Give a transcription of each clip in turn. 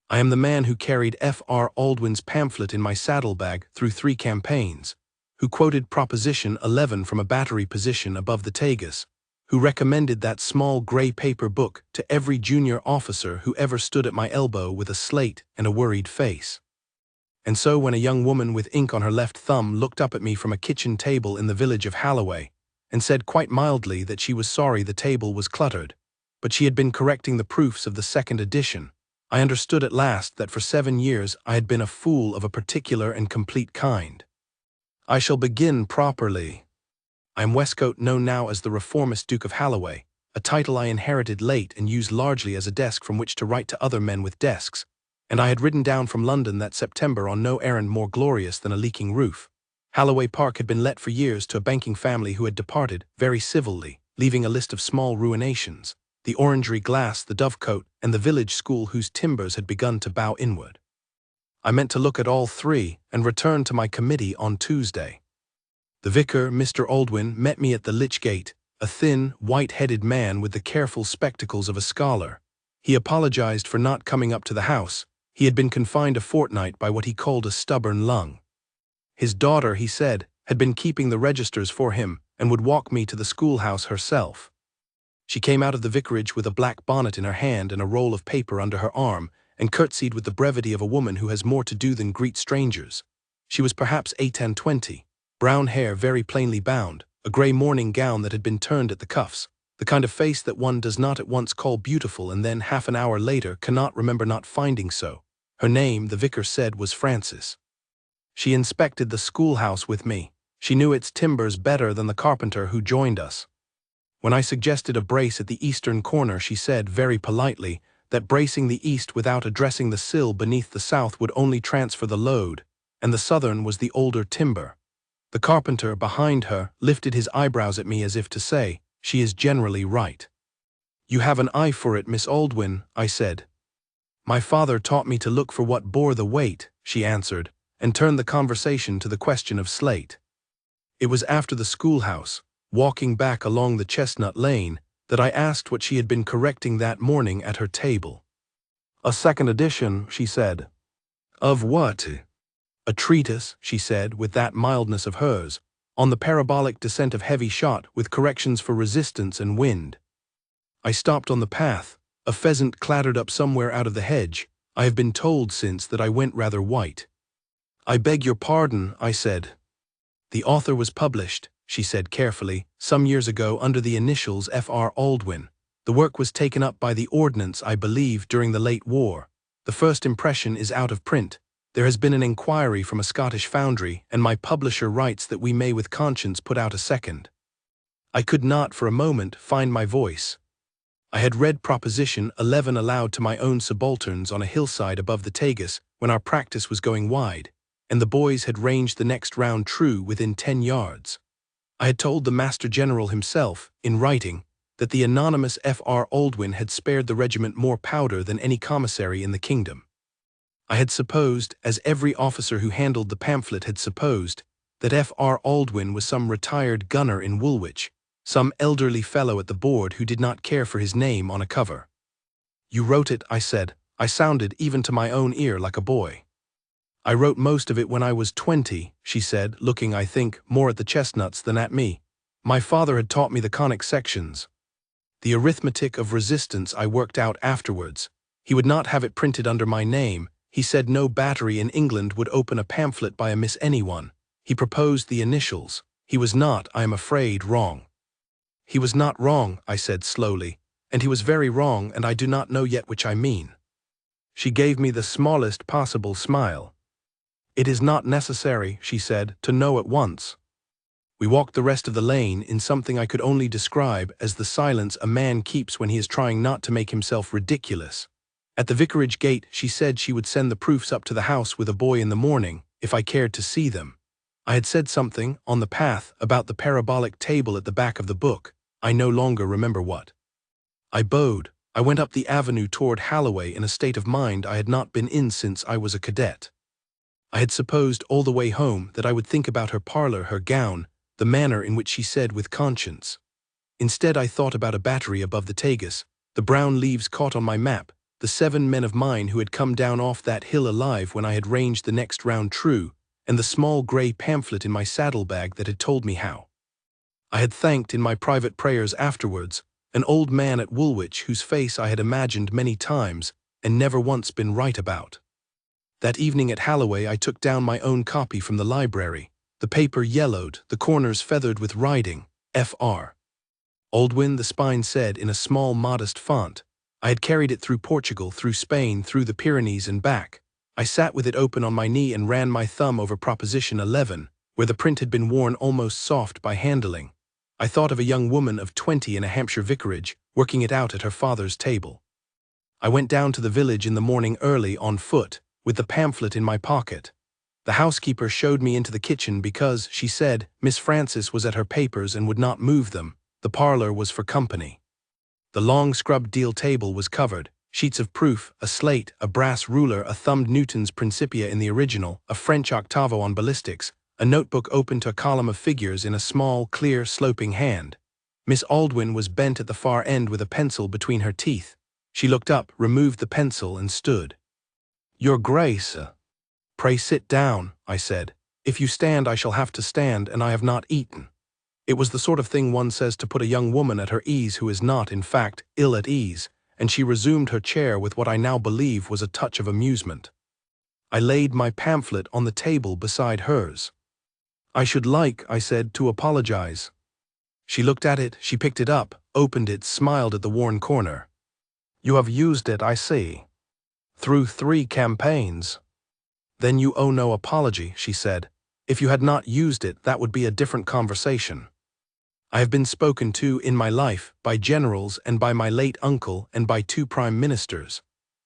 I am the man who carried F.R. Aldwyn's pamphlet in my saddlebag through 3 campaigns, who quoted Proposition 11 from a battery position above the Tagus, who recommended that small grey paper book to every junior officer who ever stood at my elbow with a slate and a worried face. And so when a young woman with ink on her left thumb looked up at me from a kitchen table in the village of Halloway and said quite mildly that she was sorry the table was cluttered, but she had been correcting the proofs of the 2nd edition, I understood at last that for 7 years I had been a fool of a particular and complete kind. I shall begin properly. I am Westcote, known now as the Reformist Duke of Halloway, a title I inherited late and used largely as a desk from which to write to other men with desks, and I had ridden down from London that September on no errand more glorious than a leaking roof. Halloway Park had been let for years to a banking family who had departed, very civilly, leaving a list of small ruinations, the orangery glass, the dovecote, and the village school whose timbers had begun to bow inward. I meant to look at all 3 and return to my committee on Tuesday. The vicar, Mr. Aldwyn, met me at the Lich Gate, a thin, white-headed man with the careful spectacles of a scholar. He apologized for not coming up to the house. He had been confined a fortnight by what he called a stubborn lung. His daughter, he said, had been keeping the registers for him and would walk me to the schoolhouse herself. She came out of the vicarage with a black bonnet in her hand and a roll of paper under her arm, and curtsied with the brevity of a woman who has more to do than greet strangers. She was perhaps 18-20, brown hair very plainly bound, a grey morning gown that had been turned at the cuffs, the kind of face that one does not at once call beautiful and then half an hour later cannot remember not finding so. Her name, the vicar said, was Frances. She inspected the schoolhouse with me. She knew its timbers better than the carpenter who joined us. When I suggested a brace at the eastern corner, she said, very politely, that bracing the east without addressing the sill beneath the south would only transfer the load, and the southern was the older timber. The carpenter, behind her, lifted his eyebrows at me as if to say, "She is generally right." "You have an eye for it, Miss Aldwyn," I said. "My father taught me to look for what bore the weight," she answered, and turned the conversation to the question of slate. It was after the schoolhouse, walking back along the Chestnut Lane, that I asked what she had been correcting that morning at her table. "A 2nd edition," she said. "Of what?" "A treatise," she said, with that mildness of hers, "on the parabolic descent of heavy shot, with corrections for resistance and wind." I stopped on the path. A pheasant clattered up somewhere out of the hedge. I have been told since that I went rather white. "I beg your pardon," I said. "The author was published," she said carefully, "some years ago under the initials F.R. Aldwyn. The work was taken up by the Ordnance, I believe, during the late war. The first impression is out of print. There has been an inquiry from a Scottish foundry, and my publisher writes that we may with conscience put out a second." I could not, for a moment, find my voice. I had read Proposition 11 aloud to my own subalterns on a hillside above the Tagus when our practice was going wide, and the boys had ranged the next round true within 10 yards. I had told the Master General himself, in writing, that the anonymous F.R. Aldwyn had spared the regiment more powder than any commissary in the kingdom. I had supposed, as every officer who handled the pamphlet had supposed, that F.R. Aldwyn was some retired gunner in Woolwich, some elderly fellow at the board who did not care for his name on a cover. "You wrote it," I said. I sounded, even to my own ear, like a boy. "I wrote most of it when I was 20, she said, looking, I think, more at the chestnuts than at me. "My father had taught me the conic sections. The arithmetic of resistance I worked out afterwards. He would not have it printed under my name. He said no battery in England would open a pamphlet by a Miss Anyone. He proposed the initials. He was not, I am afraid, wrong." "He was not wrong," I said slowly, "and he was very wrong, and I do not know yet which I mean." She gave me the smallest possible smile. "It is not necessary," she said, "to know at once." We walked the rest of the lane in something I could only describe as the silence a man keeps when he is trying not to make himself ridiculous. At the vicarage gate she said she would send the proofs up to the house with a boy in the morning, if I cared to see them. I had said something, on the path, about the parabolic table at the back of the book. I no longer remember what. I bowed. I went up the avenue toward Halloway in a state of mind I had not been in since I was a cadet. I had supposed all the way home that I would think about her parlor, her gown, the manner in which she said with conscience. Instead I thought about a battery above the Tagus, the brown leaves caught on my map, the 7 men of mine who had come down off that hill alive when I had ranged the next round true, and the small grey pamphlet in my saddlebag that had told me how. I had thanked in my private prayers afterwards an old man at Woolwich whose face I had imagined many times and never once been right about. That evening at Halloway I took down my own copy from the library, the paper yellowed, the corners feathered with writing, Fr. Aldwyn, the spine said in a small modest font. I had carried it through Portugal, through Spain, through the Pyrenees and back. I sat with it open on my knee and ran my thumb over Proposition 11, where the print had been worn almost soft by handling. I thought of a young woman of 20 in a Hampshire vicarage, working it out at her father's table. I went down to the village in the morning early on foot, with the pamphlet in my pocket. The housekeeper showed me into the kitchen because, she said, Miss Frances was at her papers and would not move them. The parlour was for company. The long scrubbed deal table was covered, sheets of proof, a slate, a brass ruler, a thumbed Newton's Principia in the original, a French octavo on ballistics, a notebook open to a column of figures in a small, clear, sloping hand. Miss Aldwyn was bent at the far end with a pencil between her teeth. She looked up, removed the pencil, and stood. "Your Grace, pray sit down," I said. "If you stand, I shall have to stand, and I have not eaten." It was the sort of thing one says to put a young woman at her ease who is not, in fact, ill at ease, and she resumed her chair with what I now believe was a touch of amusement. I laid my pamphlet on the table beside hers. "I should like," I said, "to apologize." She looked at it, she picked it up, opened it, smiled at the worn corner. "You have used it, I see. Through 3 campaigns. Then you owe no apology," she said. "If you had not used it, that would be a different conversation. I have been spoken to in my life by generals and by my late uncle and by 2 prime ministers.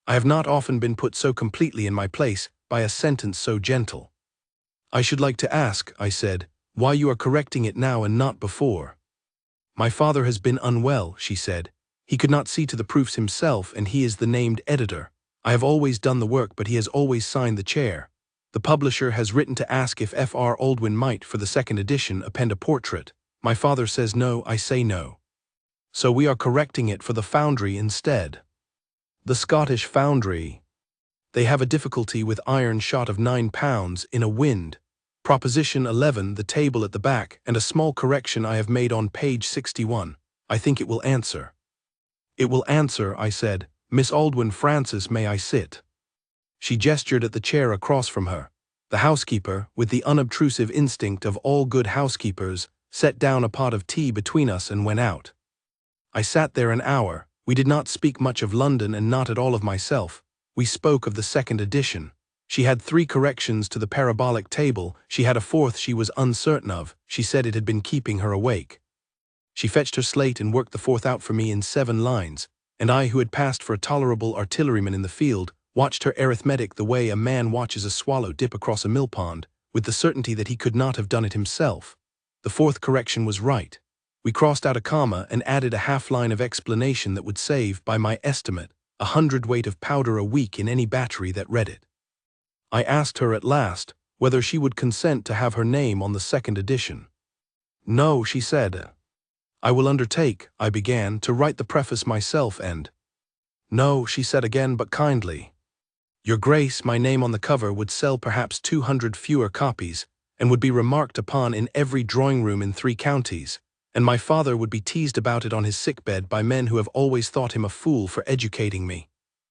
I have not often been put so completely in my place by a sentence so gentle." "I should like to ask," I said, "why you are correcting it now and not before." "My father has been unwell," she said. "He could not see to the proofs himself, and he is the named editor. I have always done the work, but he has always signed the chair. The publisher has written to ask if Fr. Aldwyn might, for the 2nd edition, append a portrait. My father says no, I say no. So we are correcting it for the Foundry instead." "The Scottish Foundry. They have a difficulty with iron shot of 9 pounds in a wind. Proposition 11, the table at the back, and a small correction I have made on page 61. I think it will answer." "It will answer," I said. "Miss Aldwyn Frances, may I sit?" She gestured at the chair across from her. The housekeeper, with the unobtrusive instinct of all good housekeepers, set down a pot of tea between us and went out. I sat there an hour. We did not speak much of London and not at all of myself. We spoke of the 2nd edition. She had 3 corrections to the parabolic table. She had a 4th she was uncertain of. She said it had been keeping her awake. She fetched her slate and worked the 4th out for me in 7 lines, and I, who had passed for a tolerable artilleryman in the field, watched her arithmetic the way a man watches a swallow dip across a millpond, with the certainty that he could not have done it himself. The 4th correction was right. We crossed out a comma and added a half-line of explanation that would save, by my estimate, 100 weight of powder a week in any battery that read it. I asked her at last whether she would consent to have her name on the 2nd edition. "No," she said. "I will undertake," I began, "to write the preface myself and—" "No," she said again, but kindly. "Your Grace, my name on the cover would sell perhaps 200 fewer copies, and would be remarked upon in every drawing-room in 3 counties, and my father would be teased about it on his sickbed by men who have always thought him a fool for educating me.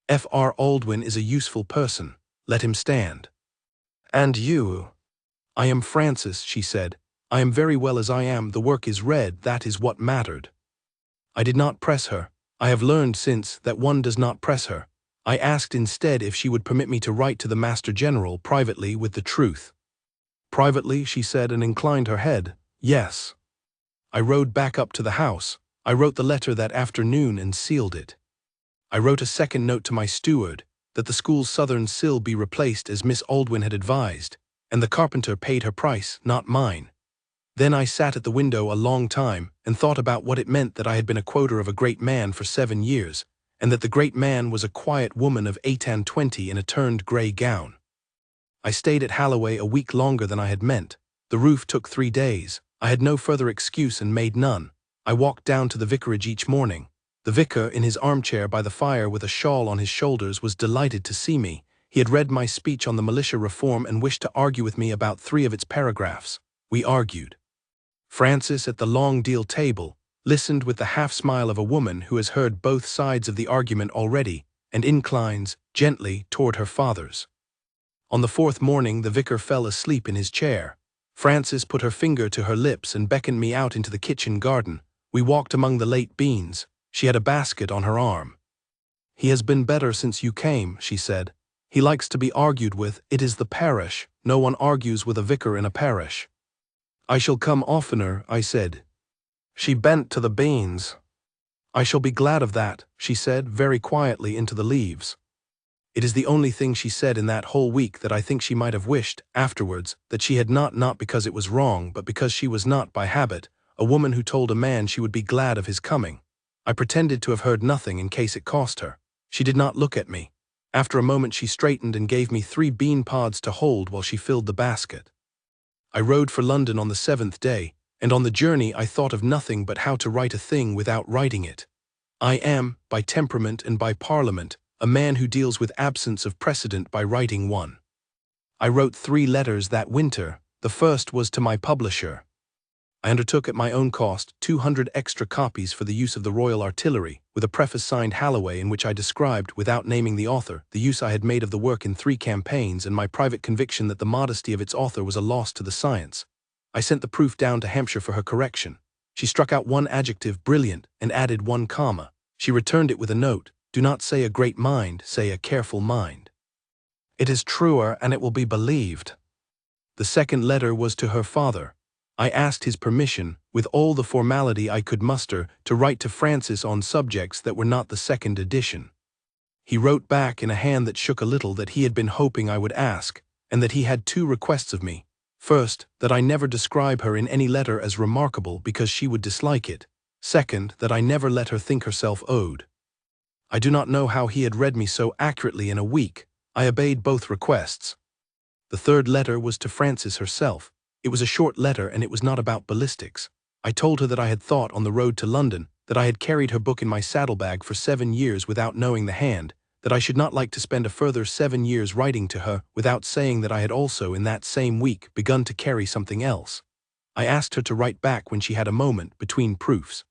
Fr. Aldwyn is a useful person. Let him stand." "And you?" "I am Frances," she said. "I am very well as I am. The work is read. That is what mattered." I did not press her. I have learned since that one does not press her. I asked instead if she would permit me to write to the Master General privately with the truth. "Privately," she said, and inclined her head. "Yes." I rode back up to the house. I wrote the letter that afternoon and sealed it. I wrote a 2nd note to my steward, that the school's southern sill be replaced as Miss Aldwyn had advised, and the carpenter paid her price, not mine. Then I sat at the window a long time and thought about what it meant that I had been a quoter of a great man for 7 years, and that the great man was a quiet woman of 28 in a turned grey gown. I stayed at Halloway a week longer than I had meant. The roof took 3 days. I had no further excuse and made none. I walked down to the vicarage each morning. The vicar, in his armchair by the fire with a shawl on his shoulders, was delighted to see me. He had read my speech on the militia reform and wished to argue with me about 3 of its paragraphs. We argued. Frances, at the long deal table, listened with the half-smile of a woman who has heard both sides of the argument already and inclines, gently, toward her father's. On the 4th morning the vicar fell asleep in his chair. Frances put her finger to her lips and beckoned me out into the kitchen garden. We walked among the late beans. She had a basket on her arm. "He has been better since you came," she said. "He likes to be argued with. It is the parish. No one argues with a vicar in a parish." "I shall come oftener," I said. She bent to the beans. "I shall be glad of that," she said very quietly into the leaves. It is the only thing she said in that whole week that I think she might have wished, afterwards, that she had not because it was wrong, but because she was not, by habit, a woman who told a man she would be glad of his coming. I pretended to have heard nothing in case it cost her. She did not look at me. After a moment she straightened and gave me 3 bean pods to hold while she filled the basket. I rode for London on the 7th day, and on the journey I thought of nothing but how to write a thing without writing it. I am, by temperament and by Parliament, a man who deals with absence of precedent by writing one. I wrote 3 letters that winter. The first was to my publisher. I undertook at my own cost 200 extra copies for the use of the Royal Artillery, with a preface signed Halloway in which I described, without naming the author, the use I had made of the work in 3 campaigns and my private conviction that the modesty of its author was a loss to the science. I sent the proof down to Hampshire for her correction. She struck out 1 adjective, brilliant, and added 1 comma. She returned it with a note. "Do not say a great mind, say a careful mind. It is truer and it will be believed." The second letter was to her father. I asked his permission, with all the formality I could muster, to write to Frances on subjects that were not the 2nd edition. He wrote back in a hand that shook a little that he had been hoping I would ask, and that he had 2 requests of me. First, that I never describe her in any letter as remarkable because she would dislike it. Second, that I never let her think herself owed. I do not know how he had read me so accurately in a week. I obeyed both requests. The 3rd letter was to Frances herself. It was a short letter and it was not about ballistics. I told her that I had thought on the road to London, that I had carried her book in my saddlebag for 7 years without knowing the hand, that I should not like to spend a further 7 years writing to her without saying that I had also in that same week begun to carry something else. I asked her to write back when she had a moment between proofs.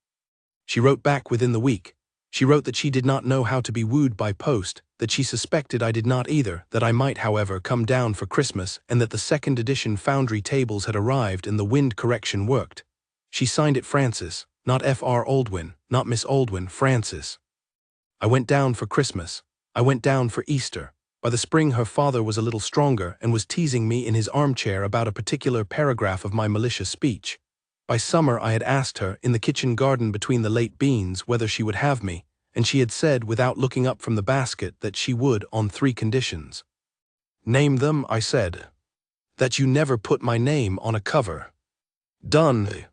She wrote back within the week. She wrote that she did not know how to be wooed by post, that she suspected I did not either, that I might, however, come down for Christmas, and that the 2nd edition foundry tables had arrived and the wind correction worked. She signed it Frances, not Fr. Aldwyn, not Miss Aldwyn, Frances. I went down for Christmas. I went down for Easter. By the spring her father was a little stronger and was teasing me in his armchair about a particular paragraph of my militia speech. By summer I had asked her, in the kitchen garden between the late beans, whether she would have me, and she had said, without looking up from the basket, that she would on 3 conditions. "Name them," I said. "That you never put my name on a cover." "Done."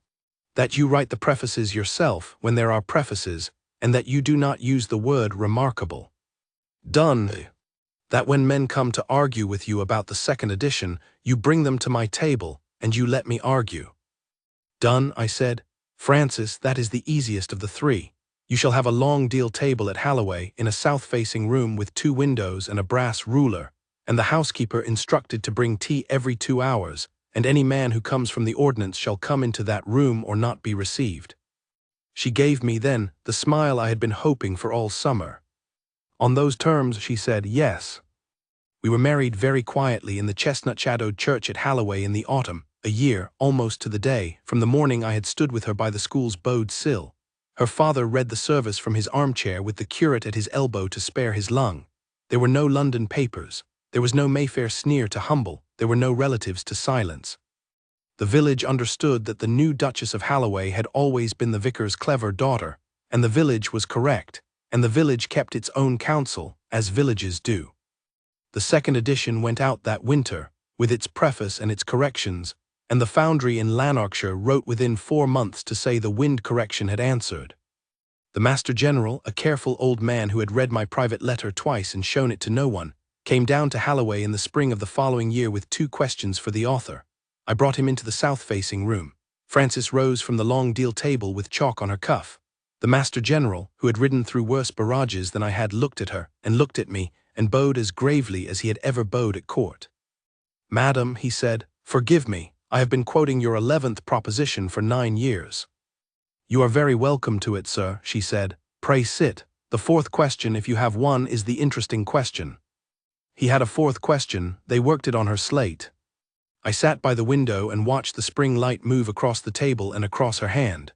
"That you write the prefaces yourself when there are prefaces, and that you do not use the word remarkable." "Done." "That when men come to argue with you about the 2nd edition, you bring them to my table, and you let me argue." "Done," I said. "Frances, that is the easiest of the 3. You shall have a long deal table at Halloway in a south-facing room with 2 windows and a brass ruler, and the housekeeper instructed to bring tea every 2 hours, and any man who comes from the ordnance shall come into that room or not be received." She gave me, then, the smile I had been hoping for all summer. On those terms, she said, yes. We were married very quietly in the chestnut-shadowed church at Halloway in the autumn, a year, almost to the day, from the morning I had stood with her by the school's bowed sill. Her father read the service from his armchair with the curate at his elbow to spare his lung. There were no London papers. There was no Mayfair sneer to humble. There were no relatives to silence. The village understood that the new Duchess of Halloway had always been the vicar's clever daughter, and the village was correct, and the village kept its own counsel, as villages do. The 2nd edition went out that winter, with its preface and its corrections, and the foundry in Lanarkshire wrote within 4 months to say the wind correction had answered. The Master General, a careful old man who had read my private letter twice and shown it to no one, came down to Halloway in the spring of the following year with 2 questions for the author. I brought him into the south-facing room. Frances rose from the long deal table with chalk on her cuff. The Master General, who had ridden through worse barrages than I had, looked at her, and looked at me, and bowed as gravely as he had ever bowed at court. "Madam," he said, "forgive me, I have been quoting your 11th proposition for 9 years." "You are very welcome to it, sir," she said. "Pray sit. The fourth question, if you have one, is the interesting question." He had a fourth question. They worked it on her slate. I sat by the window and watched the spring light move across the table and across her hand.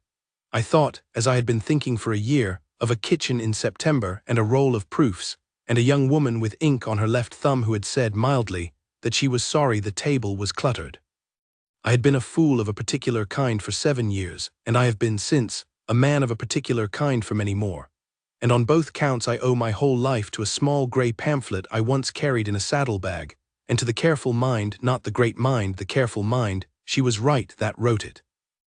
I thought, as I had been thinking for a year, of a kitchen in September and a roll of proofs, and a young woman with ink on her left thumb who had said, mildly, that she was sorry the table was cluttered. I had been a fool of a particular kind for 7 years, and I have been since, a man of a particular kind for many more. And on both counts I owe my whole life to a small grey pamphlet I once carried in a saddlebag, and to the careful mind, not the great mind, the careful mind, she was right, that wrote it.